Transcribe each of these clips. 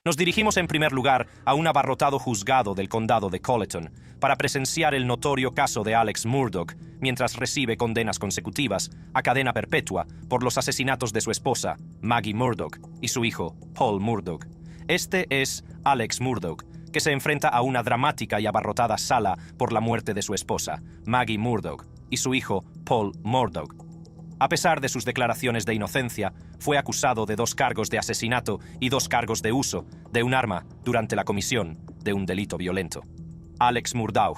Nos dirigimos en primer lugar a un abarrotado juzgado del condado de Colleton para presenciar el notorio caso de Alex Murdaugh, mientras recibe condenas consecutivas a cadena perpetua por los asesinatos de su esposa, Maggie Murdaugh, y su hijo, Paul Murdaugh. Este es Alex Murdaugh, que se enfrenta a una dramática y abarrotada sala por la muerte de su esposa, Maggie Murdaugh, y su hijo, Paul Murdaugh. A pesar de sus declaraciones de inocencia, fue acusado de 2 cargos de asesinato y 2 cargos de uso de un arma durante la comisión de un delito violento. Alex Murdaugh.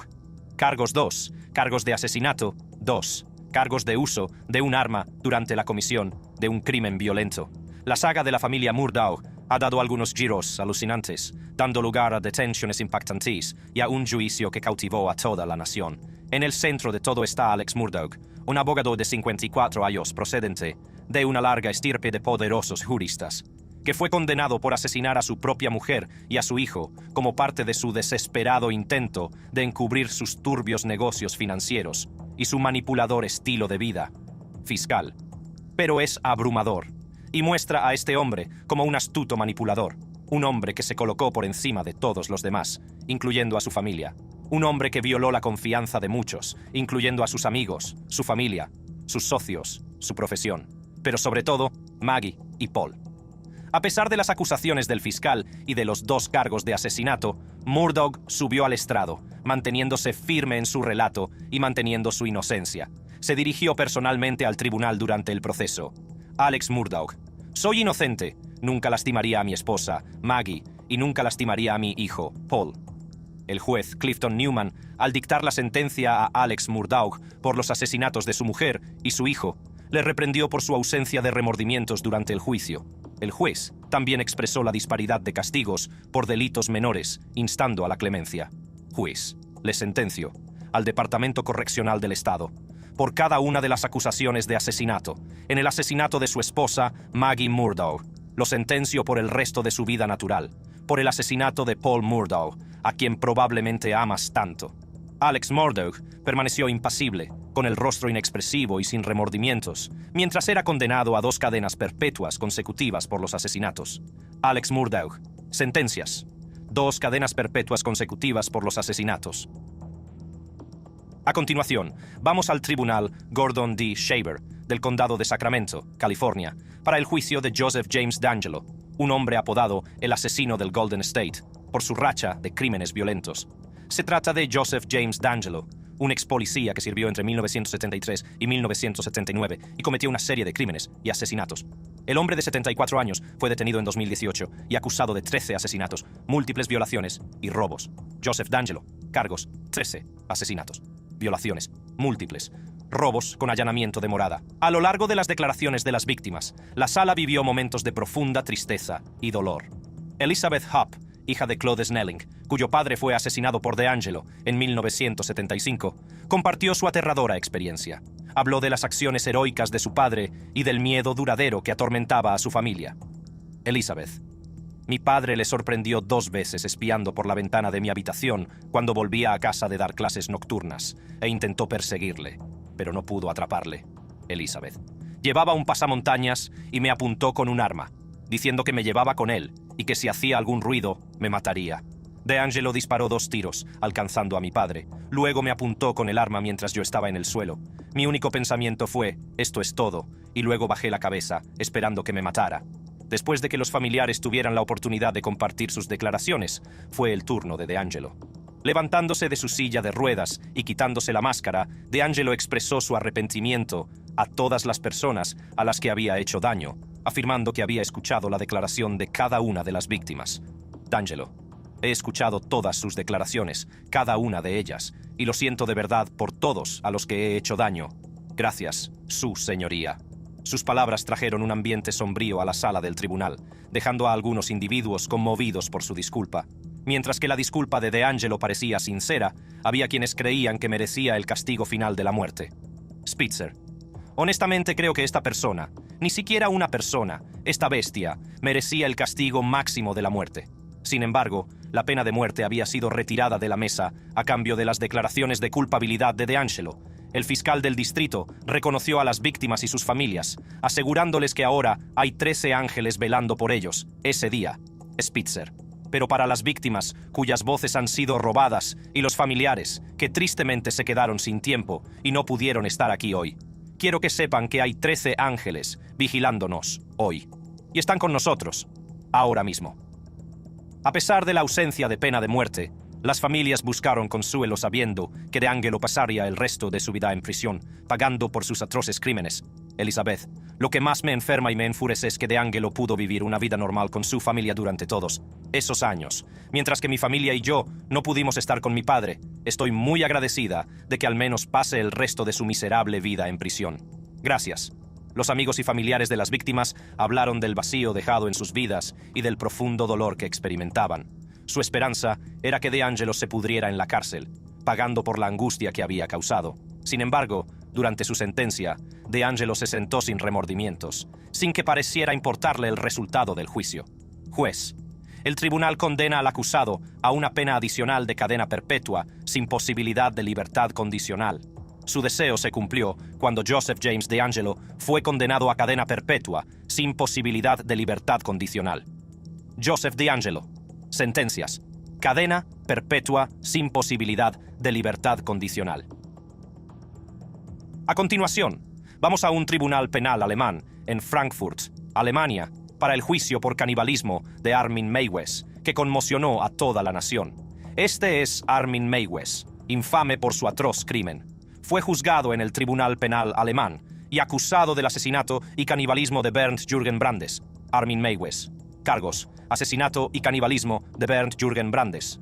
Cargos 2. Cargos de asesinato 2. Cargos de uso de un arma durante la comisión de un crimen violento. La saga de la familia Murdaugh ha dado algunos giros alucinantes, dando lugar a detenciones impactantes y a un juicio que cautivó a toda la nación. En el centro de todo está Alex Murdaugh, un abogado de 54 años procedente de una larga estirpe de poderosos juristas, que fue condenado por asesinar a su propia mujer y a su hijo como parte de su desesperado intento de encubrir sus turbios negocios financieros y su manipulador estilo de vida fiscal. Pero es abrumador y muestra a este hombre como un astuto manipulador, un hombre que se colocó por encima de todos los demás, incluyendo a su familia. Un hombre que violó la confianza de muchos, incluyendo a sus amigos, su familia, sus socios, su profesión, pero sobre todo, Maggie y Paul. A pesar de las acusaciones del fiscal y de los 2 cargos de asesinato, Murdaugh subió al estrado, manteniéndose firme en su relato y manteniendo su inocencia. Se dirigió personalmente al tribunal durante el proceso. Alex Murdaugh: soy inocente, nunca lastimaría a mi esposa, Maggie, y nunca lastimaría a mi hijo, Paul. El juez Clifton Newman, al dictar la sentencia a Alex Murdaugh por los asesinatos de su mujer y su hijo, le reprendió por su ausencia de remordimientos durante el juicio. El juez también expresó la disparidad de castigos por delitos menores, instando a la clemencia. Juez: le sentencio al Departamento Correccional del Estado por cada una de las acusaciones de asesinato. En el asesinato de su esposa, Maggie Murdaugh, lo sentencio por el resto de su vida natural. Por el asesinato de Paul Murdaugh, a quien probablemente amas tanto. Alex Murdaugh permaneció impasible, con el rostro inexpresivo y sin remordimientos, mientras era condenado a 2 cadenas perpetuas consecutivas por los asesinatos. Alex Murdaugh: sentencias: 2 cadenas perpetuas consecutivas por los asesinatos. A continuación, vamos al tribunal Gordon D. Shaver, del condado de Sacramento, California, para el juicio de Joseph James D'Angelo, un hombre apodado el asesino del Golden State, por su racha de crímenes violentos. Se trata de Joseph James D'Angelo, un ex policía que sirvió entre 1973 y 1979 y cometió una serie de crímenes y asesinatos. El hombre de 74 años fue detenido en 2018 y acusado de 13 asesinatos, múltiples violaciones y robos. Joseph D'Angelo: cargos: 13 asesinatos, violaciones múltiples, robos con allanamiento de morada. A lo largo de las declaraciones de las víctimas, la sala vivió momentos de profunda tristeza y dolor. Elizabeth Hupp, hija de Claude Snelling, cuyo padre fue asesinado por D'Angelo en 1975, compartió su aterradora experiencia. Habló de las acciones heroicas de su padre y del miedo duradero que atormentaba a su familia. Elizabeth: mi padre le sorprendió 2 veces espiando por la ventana de mi habitación cuando volvía a casa de dar clases nocturnas e intentó perseguirle, pero no pudo atraparle. Elizabeth: llevaba un pasamontañas y me apuntó con un arma, diciendo que me llevaba con él y que si hacía algún ruido, me mataría. D'Angelo disparó 2 tiros, alcanzando a mi padre. Luego me apuntó con el arma mientras yo estaba en el suelo. Mi único pensamiento fue: esto es todo, y luego bajé la cabeza, esperando que me matara. Después de que los familiares tuvieran la oportunidad de compartir sus declaraciones, fue el turno de D'Angelo. Levantándose de su silla de ruedas y quitándose la máscara, D'Angelo expresó su arrepentimiento a todas las personas a las que había hecho daño, afirmando que había escuchado la declaración de cada una de las víctimas. D'Angelo: he escuchado todas sus declaraciones, cada una de ellas, y lo siento de verdad por todos a los que he hecho daño. Gracias, su señoría. Sus palabras trajeron un ambiente sombrío a la sala del tribunal, dejando a algunos individuos conmovidos por su disculpa. Mientras que la disculpa de D'Angelo parecía sincera, había quienes creían que merecía el castigo final de la muerte. Spitzer: honestamente creo que esta persona, ni siquiera una persona, esta bestia, merecía el castigo máximo de la muerte. Sin embargo, la pena de muerte había sido retirada de la mesa a cambio de las declaraciones de culpabilidad de D'Angelo. El fiscal del distrito reconoció a las víctimas y sus familias, asegurándoles que ahora hay 13 ángeles velando por ellos, ese día. Spitzer: pero para las víctimas cuyas voces han sido robadas y los familiares que tristemente se quedaron sin tiempo y no pudieron estar aquí hoy, quiero que sepan que hay 13 ángeles vigilándonos hoy. Y están con nosotros, ahora mismo. A pesar de la ausencia de pena de muerte, las familias buscaron consuelo sabiendo que De Angelo pasaría el resto de su vida en prisión, pagando por sus atroces crímenes. Elizabeth, lo que más me enferma y me enfurece es que De Angelo pudo vivir una vida normal con su familia durante todos esos años, mientras que mi familia y yo no pudimos estar con mi padre. Estoy muy agradecida de que al menos pase el resto de su miserable vida en prisión. Gracias. Los amigos y familiares de las víctimas hablaron del vacío dejado en sus vidas y del profundo dolor que experimentaban. Su esperanza era que De Angelo se pudriera en la cárcel, pagando por la angustia que había causado. Sin embargo, durante su sentencia, De Angelo se sentó sin remordimientos, sin que pareciera importarle el resultado del juicio. Juez, el tribunal condena al acusado a una pena adicional de cadena perpetua sin posibilidad de libertad condicional. Su deseo se cumplió cuando Joseph James De Angelo fue condenado a cadena perpetua sin posibilidad de libertad condicional. Joseph De Angelo. Sentencias. Cadena perpetua sin posibilidad de libertad condicional. A continuación, vamos a un tribunal penal alemán en Frankfurt, Alemania, para el juicio por canibalismo de Armin Meiwes, que conmocionó a toda la nación. Este es Armin Meiwes, infame por su atroz crimen. Fue juzgado en el tribunal penal alemán y acusado del asesinato y canibalismo de Bernd Jürgen Brandes. Armin Meiwes. Cargos: asesinato y canibalismo de Bernd Jürgen Brandes.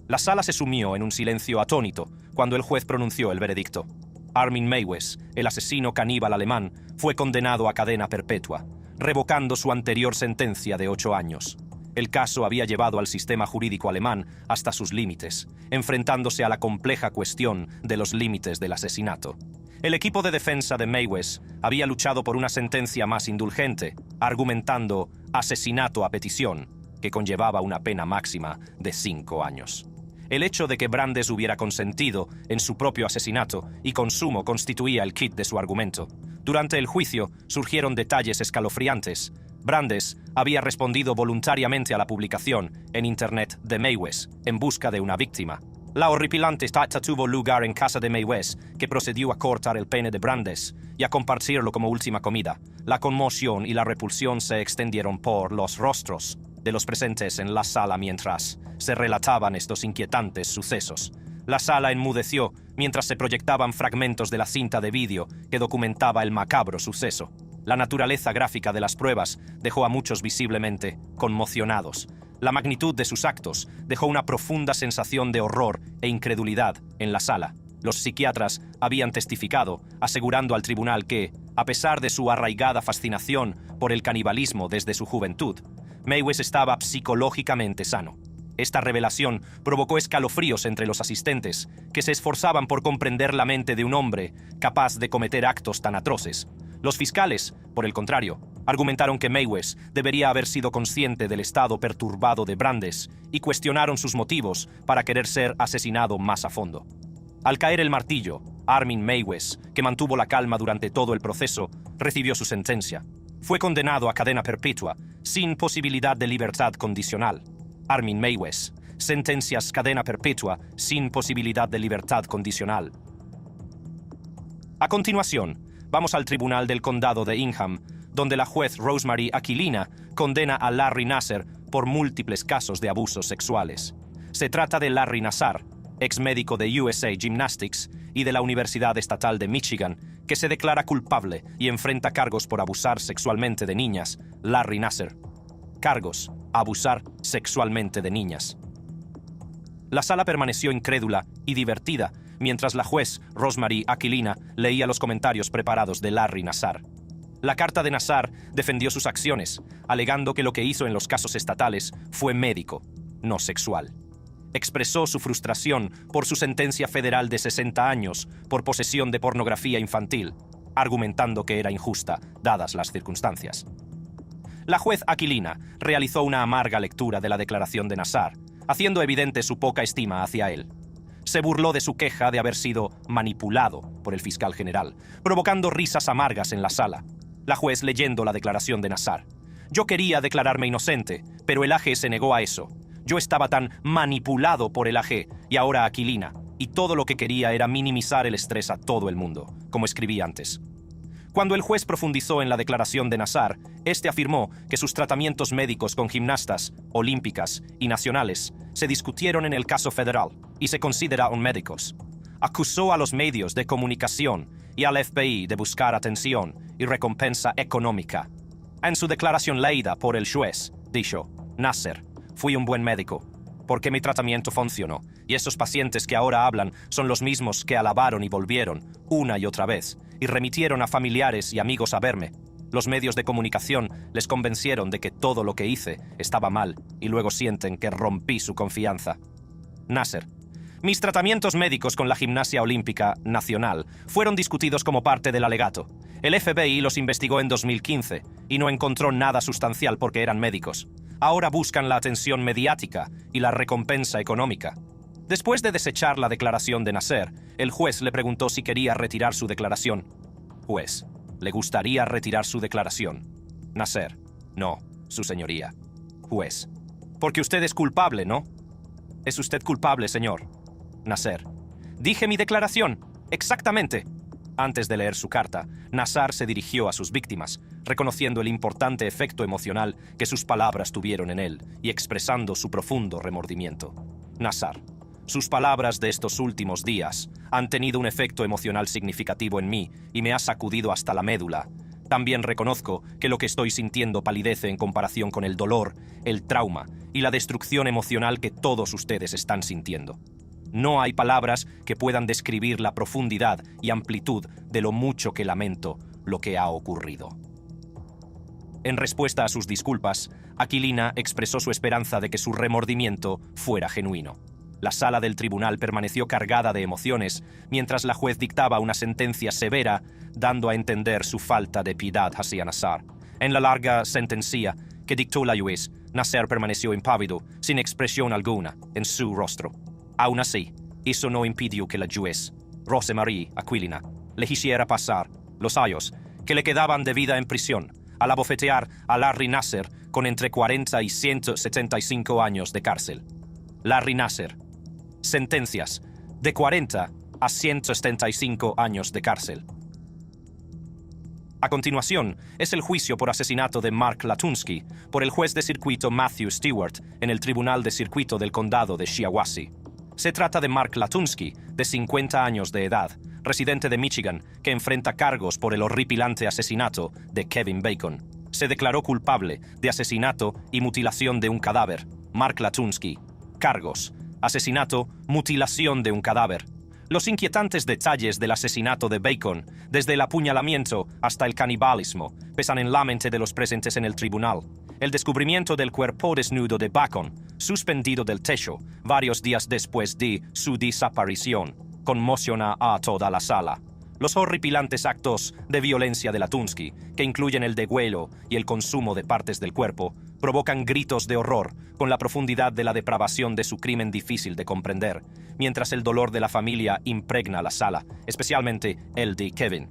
La sala se sumió en un silencio atónito cuando el juez pronunció el veredicto. Armin Meiwes, el asesino caníbal alemán, fue condenado a cadena perpetua, revocando su anterior sentencia de 8 años. El caso había llevado al sistema jurídico alemán hasta sus límites, enfrentándose a la compleja cuestión de los límites del asesinato. El equipo de defensa de Meiwes había luchado por una sentencia más indulgente, argumentando asesinato a petición, que conllevaba una pena máxima de 5 años. El hecho de que Brandes hubiera consentido en su propio asesinato y consumo constituía el kit de su argumento. Durante el juicio surgieron detalles escalofriantes. Brandes había respondido voluntariamente a la publicación en Internet de Meiwes en busca de una víctima. La horripilante tata tuvo lugar en casa de Meiwes, que procedió a cortar el pene de Brandes y a compartirlo como última comida. La conmoción y la repulsión se extendieron por los rostros de los presentes en la sala mientras se relataban estos inquietantes sucesos. La sala enmudeció mientras se proyectaban fragmentos de la cinta de vídeo que documentaba el macabro suceso. La naturaleza gráfica de las pruebas dejó a muchos visiblemente conmocionados. La magnitud de sus actos dejó una profunda sensación de horror e incredulidad en la sala. Los psiquiatras habían testificado, asegurando al tribunal que, a pesar de su arraigada fascinación por el canibalismo desde su juventud, Meiwes estaba psicológicamente sano. Esta revelación provocó escalofríos entre los asistentes, que se esforzaban por comprender la mente de un hombre capaz de cometer actos tan atroces. Los fiscales, por el contrario, argumentaron que Meiwes debería haber sido consciente del estado perturbado de Brandes y cuestionaron sus motivos para querer ser asesinado más a fondo. Al caer el martillo, Armin Meiwes, que mantuvo la calma durante todo el proceso, recibió su sentencia. Fue condenado a cadena perpetua, sin posibilidad de libertad condicional. Armin Meiwes, sentencias cadena perpetua, sin posibilidad de libertad condicional. A continuación, vamos al Tribunal del Condado de Ingham, donde la juez Rosemary Aquilina condena a Larry Nassar por múltiples casos de abusos sexuales. Se trata de Larry Nassar, ex médico de USA Gymnastics y de la Universidad Estatal de Michigan, que se declara culpable y enfrenta cargos por abusar sexualmente de niñas. Larry Nassar. Cargos: abusar sexualmente de niñas. La sala permaneció incrédula y divertida mientras la juez Rosemary Aquilina leía los comentarios preparados de Larry Nassar. La carta de Nassar defendió sus acciones, alegando que lo que hizo en los casos estatales fue médico, no sexual. Expresó su frustración por su sentencia federal de 60 años por posesión de pornografía infantil, argumentando que era injusta, dadas las circunstancias. La juez Aquilina realizó una amarga lectura de la declaración de Nassar, haciendo evidente su poca estima hacia él. Se burló de su queja de haber sido manipulado por el fiscal general, provocando risas amargas en la sala. La juez leyendo la declaración de Nassar. Yo quería declararme inocente, pero el AG se negó a eso. Yo estaba tan manipulado por el AG y ahora Aquilina, y todo lo que quería era minimizar el estrés a todo el mundo, como escribí antes. Cuando el juez profundizó en la declaración de Nassar, este afirmó que sus tratamientos médicos con gimnastas, olímpicas y nacionales se discutieron en el caso federal y se consideraron médicos. Acusó a los medios de comunicación y al FBI de buscar atención y recompensa económica. En su declaración leída por el juez, dijo: Nasser, fui un buen médico, porque mi tratamiento funcionó, y esos pacientes que ahora hablan son los mismos que alabaron y volvieron, una y otra vez, y remitieron a familiares y amigos a verme. Los medios de comunicación les convencieron de que todo lo que hice estaba mal, y luego sienten que rompí su confianza. Nasser, mis tratamientos médicos con la Gimnasia Olímpica Nacional fueron discutidos como parte del alegato. El FBI los investigó en 2015 y no encontró nada sustancial porque eran médicos. Ahora buscan la atención mediática y la recompensa económica. Después de desechar la declaración de Nasser, el juez le preguntó si quería retirar su declaración. Juez, ¿le gustaría retirar su declaración? Nasser, no, su señoría. Juez, porque usted es culpable, ¿no? Es usted culpable, señor. Nasser, dije mi declaración, exactamente. Antes de leer su carta, Nassar se dirigió a sus víctimas, reconociendo el importante efecto emocional que sus palabras tuvieron en él y expresando su profundo remordimiento. Nassar, sus palabras de estos últimos días han tenido un efecto emocional significativo en mí y me ha sacudido hasta la médula. También reconozco que lo que estoy sintiendo palidece en comparación con el dolor, el trauma y la destrucción emocional que todos ustedes están sintiendo. No hay palabras que puedan describir la profundidad y amplitud de lo mucho que lamento lo que ha ocurrido. En respuesta a sus disculpas, Aquilina expresó su esperanza de que su remordimiento fuera genuino. La sala del tribunal permaneció cargada de emociones mientras la juez dictaba una sentencia severa, dando a entender su falta de piedad hacia Nassar. En la larga sentencia que dictó la juez, Nasser permaneció impávido, sin expresión alguna en su rostro. Aún así, eso no impidió que la juez, Rosemarie Aquilina, le hiciera pasar los años que le quedaban de vida en prisión, al abofetear a Larry Nasser con entre 40 y 175 años de cárcel. Larry Nasser, sentencias de 40 a 175 años de cárcel. A continuación, es el juicio por asesinato de Mark Latunsky por el juez de circuito Matthew Stewart en el Tribunal de Circuito del Condado de Shiawassee. Se trata de Mark Latunsky, de 50 años de edad, residente de Michigan, que enfrenta cargos por el horripilante asesinato de Kevin Bacon. Se declaró culpable de asesinato y mutilación de un cadáver. Mark Latunsky. Cargos: asesinato, mutilación de un cadáver. Los inquietantes detalles del asesinato de Bacon, desde el apuñalamiento hasta el canibalismo, pesan en la mente de los presentes en el tribunal. El descubrimiento del cuerpo desnudo de Bacon, suspendido del techo, varios días después de su desaparición, conmociona a toda la sala. Los horripilantes actos de violencia de Latunsky, que incluyen el degüello y el consumo de partes del cuerpo, provocan gritos de horror con la profundidad de la depravación de su crimen difícil de comprender, mientras el dolor de la familia impregna la sala, especialmente el de Kevin.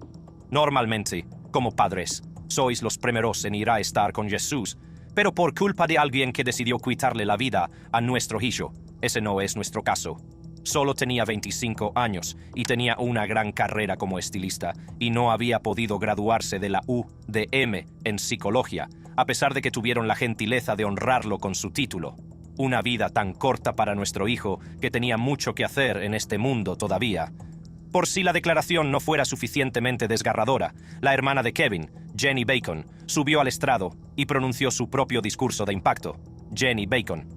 Normalmente, como padres, sois los primeros en ir a estar con Jesús, pero por culpa de alguien que decidió quitarle la vida a nuestro hijo, ese no es nuestro caso. Solo tenía 25 años y tenía una gran carrera como estilista y no había podido graduarse de la UDM en psicología, a pesar de que tuvieron la gentileza de honrarlo con su título. Una vida tan corta para nuestro hijo que tenía mucho que hacer en este mundo todavía. Por si la declaración no fuera suficientemente desgarradora, la hermana de Kevin, Jenny Bacon, subió al estrado y pronunció su propio discurso de impacto. Jenny Bacon.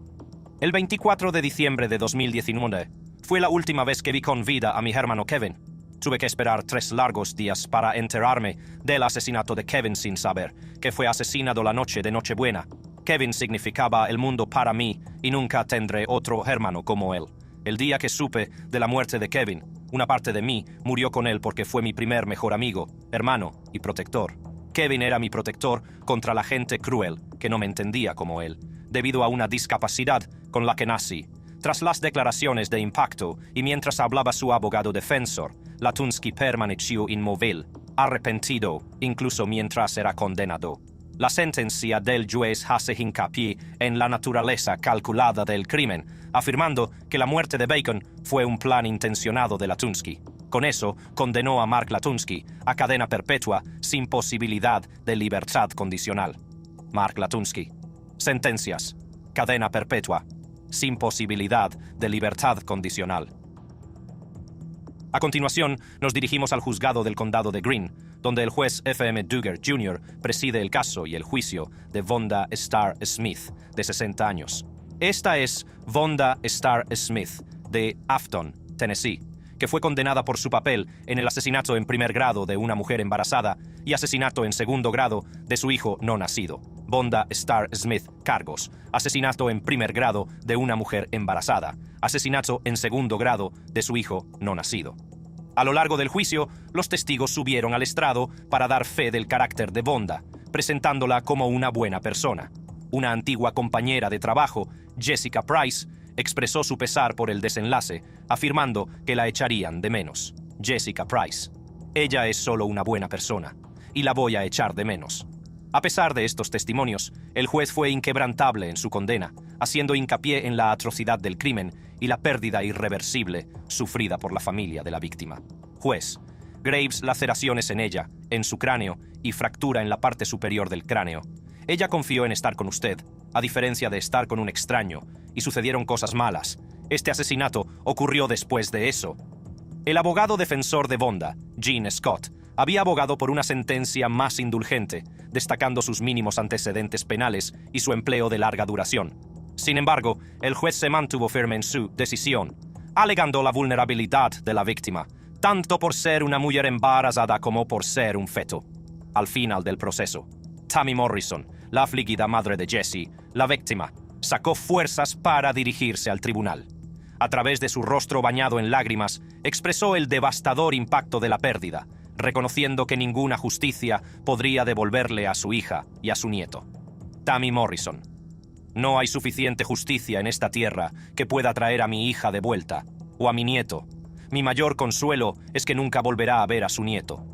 El 24 de diciembre de 2019 fue la última vez que vi con vida a mi hermano Kevin. Tuve que esperar 3 largos días para enterarme del asesinato de Kevin sin saber que fue asesinado la noche de Nochebuena. Kevin significaba el mundo para mí y nunca tendré otro hermano como él. El día que supe de la muerte de Kevin, una parte de mí murió con él porque fue mi primer mejor amigo, hermano y protector. Kevin era mi protector contra la gente cruel que no me entendía como él, debido a una discapacidad con la que nací. Tras las declaraciones de impacto y mientras hablaba su abogado defensor, Latunsky permaneció inmóvil, arrepentido, incluso mientras era condenado. La sentencia del juez hace hincapié en la naturaleza calculada del crimen, afirmando que la muerte de Bacon fue un plan intencionado de Latunsky. Con eso, condenó a Mark Latunsky a cadena perpetua sin posibilidad de libertad condicional. Mark Latunsky. Sentencias. Cadena perpetua, sin posibilidad de libertad condicional. A continuación, nos dirigimos al juzgado del condado de Greene, donde el juez F.M. Duggar Jr. preside el caso y el juicio de Vonda Starr Smith, de 60 años. Esta es Vonda Starr Smith, de Afton, Tennessee, que fue condenada por su papel en el asesinato en primer grado de una mujer embarazada y asesinato en segundo grado de su hijo no nacido. Vonda Starr Smith, cargos: asesinato en primer grado de una mujer embarazada, asesinato en segundo grado de su hijo no nacido. A lo largo del juicio, los testigos subieron al estrado para dar fe del carácter de Vonda, presentándola como una buena persona. Una antigua compañera de trabajo, Jessica Price, expresó su pesar por el desenlace, afirmando que la echarían de menos. Jessica Price: ella es solo una buena persona, y la voy a echar de menos. A pesar de estos testimonios, el juez fue inquebrantable en su condena, haciendo hincapié en la atrocidad del crimen y la pérdida irreversible sufrida por la familia de la víctima. Juez: graves laceraciones en ella, en su cráneo y fractura en la parte superior del cráneo. Ella confió en estar con usted, a diferencia de estar con un extraño, y sucedieron cosas malas. Este asesinato ocurrió después de eso. El abogado defensor de Vonda, Gene Scott, había abogado por una sentencia más indulgente, destacando sus mínimos antecedentes penales y su empleo de larga duración. Sin embargo, el juez se mantuvo firme en su decisión, alegando la vulnerabilidad de la víctima, tanto por ser una mujer embarazada como por ser un feto. Al final del proceso, Tammy Morrison, la afligida madre de Jesse, la víctima, sacó fuerzas para dirigirse al tribunal. A través de su rostro bañado en lágrimas, expresó el devastador impacto de la pérdida, reconociendo que ninguna justicia podría devolverle a su hija y a su nieto. Tammy Morrison: no hay suficiente justicia en esta tierra que pueda traer a mi hija de vuelta, o a mi nieto. Mi mayor consuelo es que nunca volverá a ver a su nieto.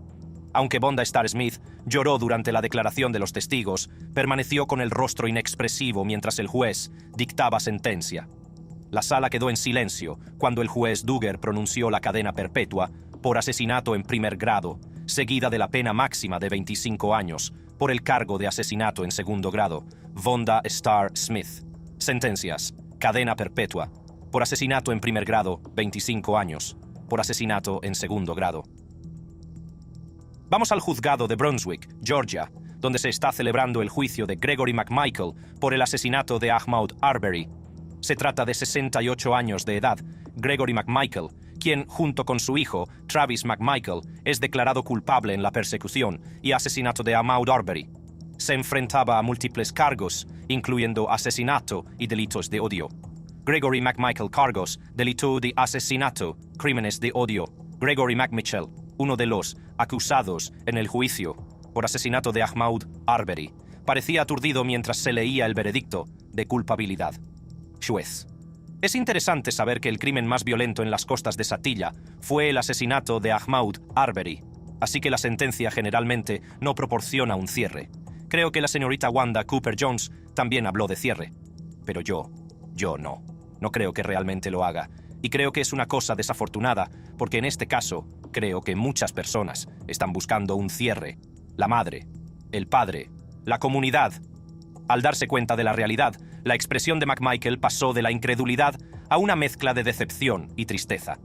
Aunque Vonda Starr Smith lloró durante la declaración de los testigos, permaneció con el rostro inexpresivo mientras el juez dictaba sentencia. La sala quedó en silencio cuando el juez Duggar pronunció la cadena perpetua por asesinato en primer grado, seguida de la pena máxima de 25 años por el cargo de asesinato en segundo grado. Vonda Starr Smith. Sentencias: cadena perpetua. Por asesinato en primer grado, 25 años. Por asesinato en segundo grado. Vamos al juzgado de Brunswick, Georgia, donde se está celebrando el juicio de Gregory McMichael por el asesinato de Ahmaud Arbery. Se trata de 68 años de edad. Gregory McMichael, quien, junto con su hijo, Travis McMichael, es declarado culpable en la persecución y asesinato de Ahmaud Arbery. Se enfrentaba a múltiples cargos, incluyendo asesinato y delitos de odio. Gregory McMichael cargos: delito de asesinato, crímenes de odio. Gregory McMichael, uno de los acusados en el juicio por asesinato de Ahmaud Arbery, parecía aturdido mientras se leía el veredicto de culpabilidad. Juez: es interesante saber que el crimen más violento en las costas de Satilla fue el asesinato de Ahmaud Arbery, así que la sentencia generalmente no proporciona un cierre. Creo que la señorita Wanda Cooper Jones también habló de cierre, pero yo no creo que realmente lo haga, y creo que es una cosa desafortunada, porque en este caso creo que muchas personas están buscando un cierre. La madre, el padre, la comunidad. Al darse cuenta de la realidad, la expresión de McMichael pasó de la incredulidad a una mezcla de decepción y tristeza.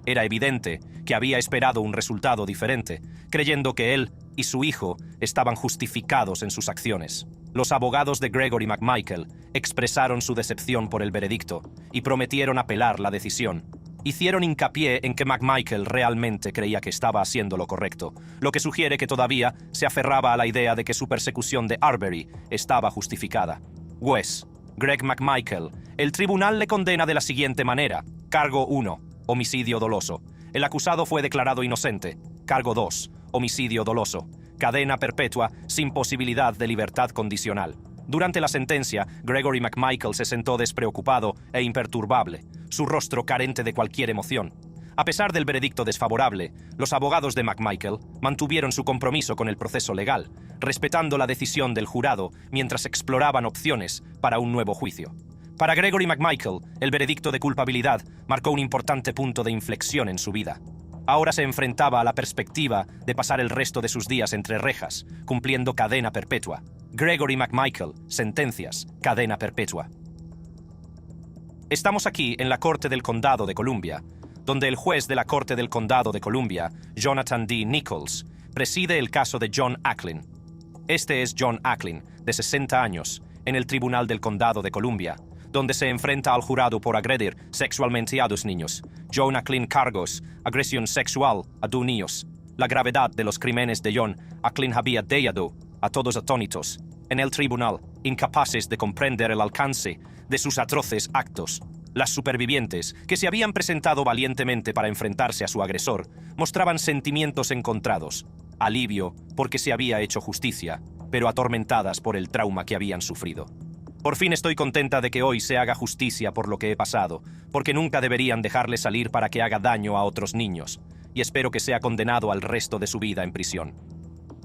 Era evidente que había esperado un resultado diferente, creyendo que él y su hijo estaban justificados en sus acciones. Los abogados de Gregory McMichael expresaron su decepción por el veredicto y prometieron apelar la decisión. Hicieron hincapié en que McMichael realmente creía que estaba haciendo lo correcto, lo que sugiere que todavía se aferraba a la idea de que su persecución de Arbery estaba justificada. Juez Greg McMichael, el tribunal le condena de la siguiente manera. Cargo 1, homicidio doloso. El acusado fue declarado inocente. Cargo 2, homicidio doloso. Cadena perpetua sin posibilidad de libertad condicional. Durante la sentencia, Gregory McMichael se sentó despreocupado e imperturbable, su rostro carente de cualquier emoción. A pesar del veredicto desfavorable, los abogados de McMichael mantuvieron su compromiso con el proceso legal, respetando la decisión del jurado mientras exploraban opciones para un nuevo juicio. Para Gregory McMichael, el veredicto de culpabilidad marcó un importante punto de inflexión en su vida. Ahora se enfrentaba a la perspectiva de pasar el resto de sus días entre rejas, cumpliendo cadena perpetua. Gregory McMichael, sentencias, cadena perpetua. Estamos aquí en la Corte del Condado de Columbia, donde el juez de la Corte del Condado de Columbia, Jonathan D. Nichols, preside el caso de John Acklin. Este es John Acklin, de 60 años, en el Tribunal del Condado de Columbia, donde se enfrenta al jurado por agredir sexualmente a 2 niños. John Acklin cargos, agresión sexual a 2 niños. La gravedad de los crímenes de John Acklin había dejado a todos atónitos en el tribunal, incapaces de comprender el alcance de sus atroces actos. Las supervivientes, que se habían presentado valientemente para enfrentarse a su agresor, mostraban sentimientos encontrados. Alivio porque se había hecho justicia, pero atormentadas por el trauma que habían sufrido. Por fin estoy contenta de que hoy se haga justicia por lo que he pasado, porque nunca deberían dejarle salir para que haga daño a otros niños, y espero que sea condenado al resto de su vida en prisión.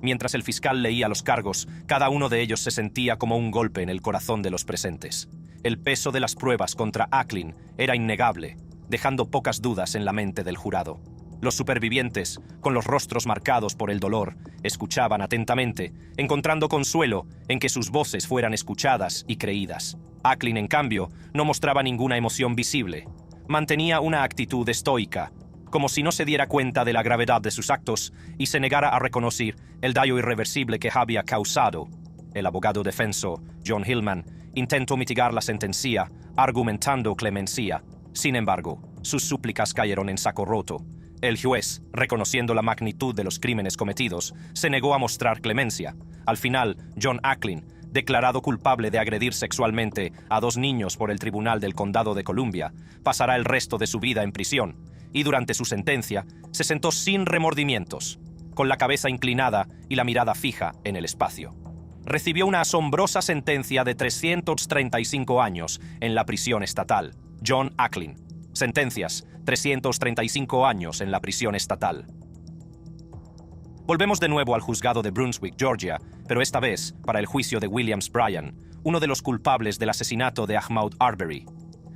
Mientras el fiscal leía los cargos, cada uno de ellos se sentía como un golpe en el corazón de los presentes. El peso de las pruebas contra Acklin era innegable, dejando pocas dudas en la mente del jurado. Los supervivientes, con los rostros marcados por el dolor, escuchaban atentamente, encontrando consuelo en que sus voces fueran escuchadas y creídas. Acklin, en cambio, no mostraba ninguna emoción visible. Mantenía una actitud estoica, como si no se diera cuenta de la gravedad de sus actos y se negara a reconocer el daño irreversible que había causado. El abogado defensor, John Hillman, intentó mitigar la sentencia, argumentando clemencia. Sin embargo, sus súplicas cayeron en saco roto. El juez, reconociendo la magnitud de los crímenes cometidos, se negó a mostrar clemencia. Al final, John Acklin, declarado culpable de agredir sexualmente a 2 niños por el Tribunal del Condado de Columbia, pasará el resto de su vida en prisión, y durante su sentencia se sentó sin remordimientos, con la cabeza inclinada y la mirada fija en el espacio. Recibió una asombrosa sentencia de 335 años en la prisión estatal. John Acklin. Sentencias, 335 años en la prisión estatal. Volvemos de nuevo al juzgado de Brunswick, Georgia, pero esta vez para el juicio de Williams Bryan, uno de los culpables del asesinato de Ahmaud Arbery.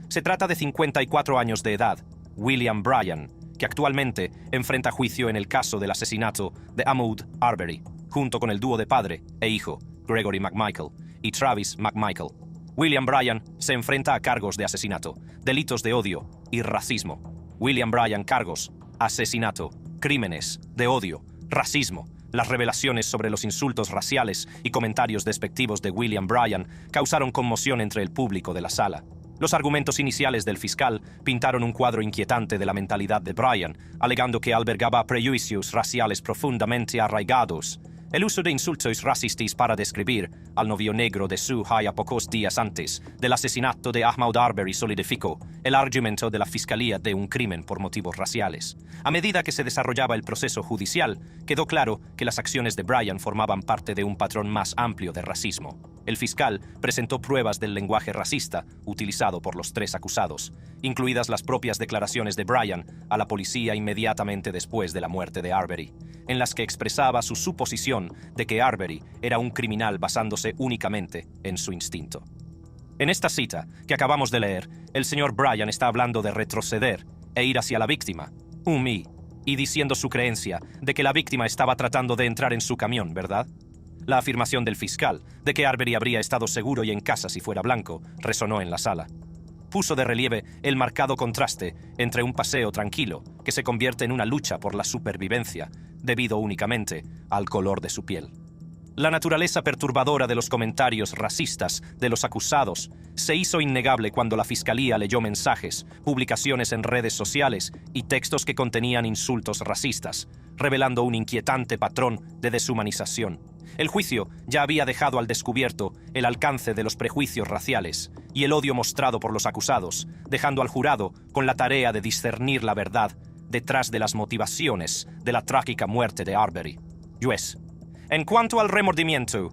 Se trata de 54 años de edad, William Bryan, que actualmente enfrenta juicio en el caso del asesinato de Ahmaud Arbery, junto con el dúo de padre e hijo, Gregory McMichael y Travis McMichael. William Bryan se enfrenta a cargos de asesinato, delitos de odio y racismo. William Bryan cargos, asesinato, crímenes de odio, racismo. Las revelaciones sobre los insultos raciales y comentarios despectivos de William Bryan causaron conmoción entre el público de la sala. Los argumentos iniciales del fiscal pintaron un cuadro inquietante de la mentalidad de Bryan, alegando que albergaba prejuicios raciales profundamente arraigados. El uso de insultos racistas para describir al novio negro de Sue Haya pocos días antes del asesinato de Ahmaud Arbery solidificó el argumento de la fiscalía de un crimen por motivos raciales. A medida que se desarrollaba el proceso judicial, quedó claro que las acciones de Bryan formaban parte de un patrón más amplio de racismo. El fiscal presentó pruebas del lenguaje racista utilizado por los 3 acusados, incluidas las propias declaraciones de Bryan a la policía inmediatamente después de la muerte de Arbery, en las que expresaba su suposición de que Arbery era un criminal basándose únicamente en su instinto. En esta cita que acabamos de leer, el señor Bryan está hablando de retroceder e ir hacia la víctima, y diciendo su creencia de que la víctima estaba tratando de entrar en su camión, ¿verdad? La afirmación del fiscal de que Arbery habría estado seguro y en casa si fuera blanco resonó en la sala. Puso de relieve el marcado contraste entre un paseo tranquilo que se convierte en una lucha por la supervivencia, debido únicamente al color de su piel. La naturaleza perturbadora de los comentarios racistas de los acusados se hizo innegable cuando la fiscalía leyó mensajes, publicaciones en redes sociales y textos que contenían insultos racistas, revelando un inquietante patrón de deshumanización. El juicio ya había dejado al descubierto el alcance de los prejuicios raciales y el odio mostrado por los acusados, dejando al jurado con la tarea de discernir la verdad detrás de las motivaciones de la trágica muerte de Arbery. Juez. En cuanto al remordimiento,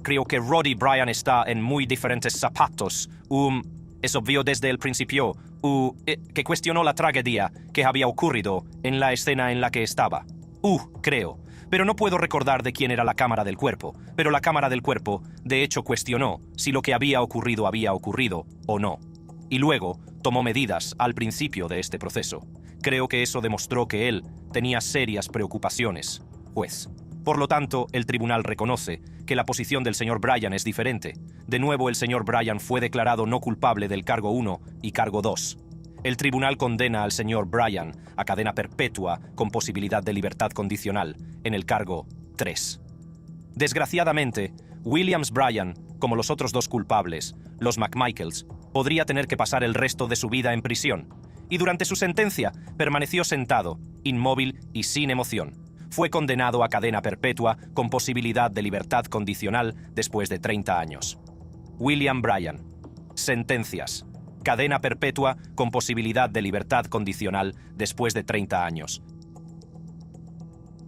creo que Roddy Bryan está en muy diferentes zapatos. Es obvio desde el principio, que cuestionó la tragedia que había ocurrido en la escena en la que estaba. Creo. Pero no puedo recordar de quién era la cámara del cuerpo, pero la cámara del cuerpo, de hecho, cuestionó si lo que había ocurrido o no. Y luego tomó medidas al principio de este proceso. Creo que eso demostró que él tenía serias preocupaciones, juez. Por lo tanto, el tribunal reconoce que la posición del señor Bryan es diferente. De nuevo, el señor Bryan fue declarado no culpable del cargo 1 y cargo 2. El tribunal condena al señor Bryan a cadena perpetua con posibilidad de libertad condicional en el cargo 3. Desgraciadamente, Williams Bryan, como los otros dos culpables, los McMichaels, podría tener que pasar el resto de su vida en prisión, y durante su sentencia permaneció sentado, inmóvil y sin emoción. Fue condenado a cadena perpetua con posibilidad de libertad condicional después de 30 años. William Bryan. Sentencias. Cadena perpetua con posibilidad de libertad condicional después de 30 años.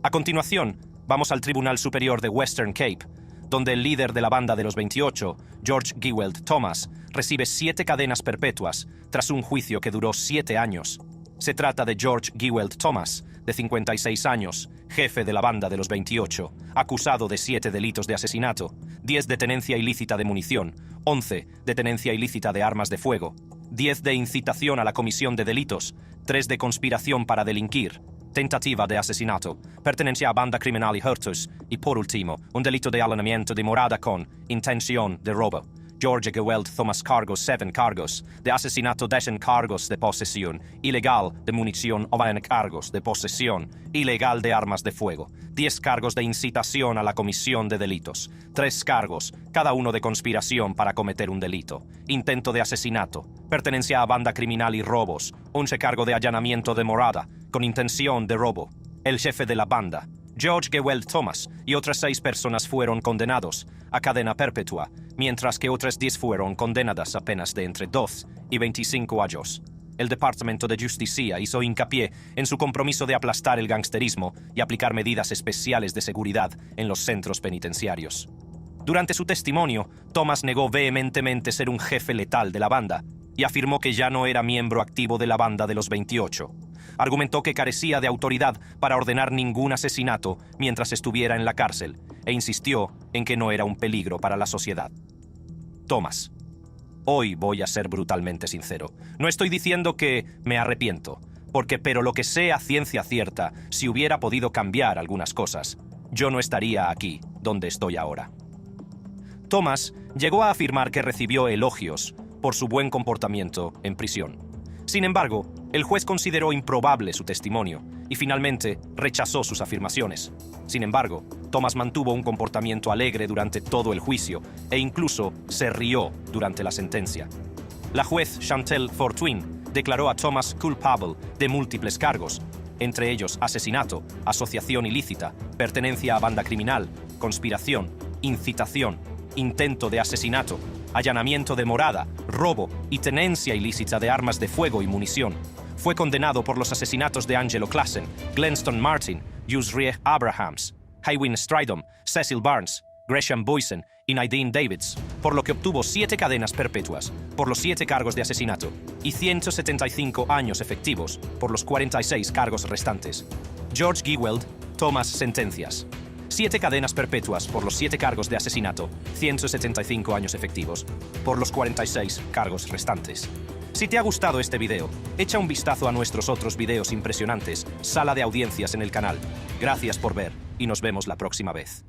A continuación, vamos al Tribunal Superior de Western Cape, donde el líder de la banda de los 28, George Geweld Thomas, recibe 7 cadenas perpetuas tras un juicio que duró 7 años. Se trata de George Geweld Thomas, de 56 años, jefe de la banda de los 28, acusado de 7 delitos de asesinato, 10 de tenencia ilícita de munición, 11 de tenencia ilícita de armas de fuego, 10 de incitación a la comisión de delitos, 3 de conspiración para delinquir, tentativa de asesinato, pertenencia a banda criminal y hurtos, y por último, un delito de allanamiento de morada con intención de robo. George Geweld Thomas cargos 7 cargos de asesinato, 10 cargos de posesión ilegal de munición o 20 cargos de posesión ilegal de armas de fuego, 10 cargos de incitación a la comisión de delitos, 3 cargos, cada uno de conspiración para cometer un delito, intento de asesinato, pertenencia a banda criminal y robos, 11 cargo de allanamiento de morada con intención de robo. El jefe de la banda, George Geweld Thomas, y otras 6 personas fueron condenados a cadena perpetua, mientras que otras 10 fueron condenadas a penas de entre 2 y 25 años. El Departamento de Justicia hizo hincapié en su compromiso de aplastar el gangsterismo y aplicar medidas especiales de seguridad en los centros penitenciarios. Durante su testimonio, Thomas negó vehementemente ser un jefe letal de la banda y afirmó que ya no era miembro activo de la banda de los 28. Argumentó que carecía de autoridad para ordenar ningún asesinato mientras estuviera en la cárcel e insistió en que no era un peligro para la sociedad. Thomas. Hoy voy a ser brutalmente sincero. No estoy diciendo que me arrepiento, pero lo que sé a ciencia cierta, si hubiera podido cambiar algunas cosas, yo no estaría aquí donde estoy ahora. Thomas llegó a afirmar que recibió elogios por su buen comportamiento en prisión. Sin embargo, el juez consideró improbable su testimonio y finalmente rechazó sus afirmaciones. Sin embargo, Thomas mantuvo un comportamiento alegre durante todo el juicio e incluso se rió durante la sentencia. La juez Chantel Fortuyn declaró a Thomas culpable de múltiples cargos, entre ellos asesinato, asociación ilícita, pertenencia a banda criminal, conspiración, incitación, intento de asesinato, allanamiento de morada, robo y tenencia ilícita de armas de fuego y munición. Fue condenado por los asesinatos de Angelo Classen, Glenston Martin, Yusrieh Abrahams, Hywin Stridham, Cecil Barnes, Gresham Boysen y Nadine Davids, por lo que obtuvo 7 cadenas perpetuas por los 7 cargos de asesinato y 175 años efectivos por los 46 cargos restantes. George Geweld, Thomas sentencias. 7 cadenas perpetuas por los 7 cargos de asesinato, 175 años efectivos, por los 46 cargos restantes. Si te ha gustado este video, echa un vistazo a nuestros otros videos impresionantes, sala de audiencias en el canal. Gracias por ver y nos vemos la próxima vez.